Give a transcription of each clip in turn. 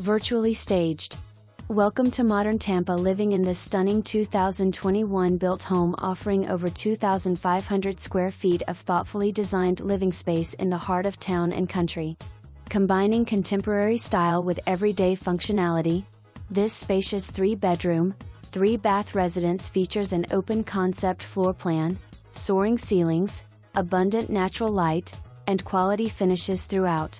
Virtually staged. Welcome to modern Tampa, living in this stunning 2021 built home offering over 2,500 square feet of thoughtfully designed living space in the heart of town and country. Combining contemporary style with everyday functionality, this spacious 3-bedroom, 3-bath residence features an open-concept floor plan, soaring ceilings, abundant natural light, and quality finishes throughout.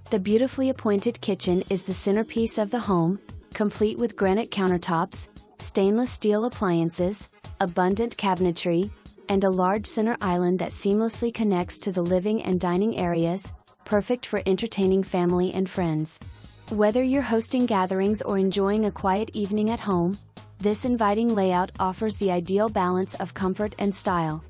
The beautifully appointed kitchen is the centerpiece of the home, complete with granite countertops, stainless steel appliances, abundant cabinetry, and a large center island that seamlessly connects to the living and dining areas, perfect for entertaining family and friends. Whether you're hosting gatherings or enjoying a quiet evening at home, this inviting layout offers the ideal balance of comfort and style.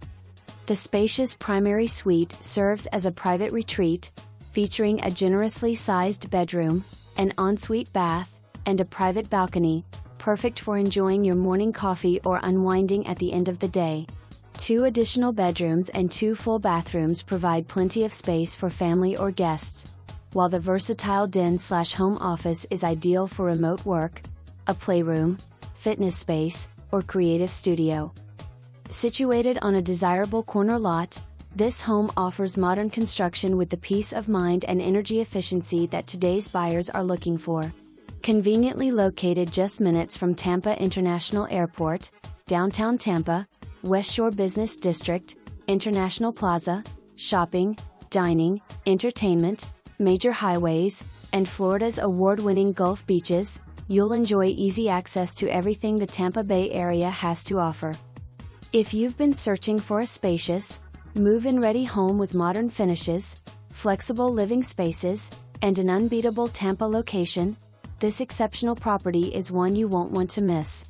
The spacious primary suite serves as a private retreat, featuring a generously sized bedroom, an ensuite bath, and a private balcony, perfect for enjoying your morning coffee or unwinding at the end of the day. 2 additional bedrooms and 2 full bathrooms provide plenty of space for family or guests, while the versatile den/home office is ideal for remote work, a playroom, fitness space, or creative studio. Situated on a desirable corner lot, this home offers modern construction with the peace of mind and energy efficiency that today's buyers are looking for. Conveniently located just minutes from Tampa International Airport, downtown Tampa, West Shore Business District, International Plaza, shopping, dining, entertainment, major highways, and Florida's award-winning Gulf beaches, you'll enjoy easy access to everything the Tampa Bay area has to offer. If you've been searching for a spacious, move-in ready home with modern finishes, flexible living spaces, and an unbeatable Tampa location, this exceptional property is one you won't want to miss.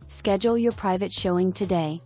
Schedule your private showing today.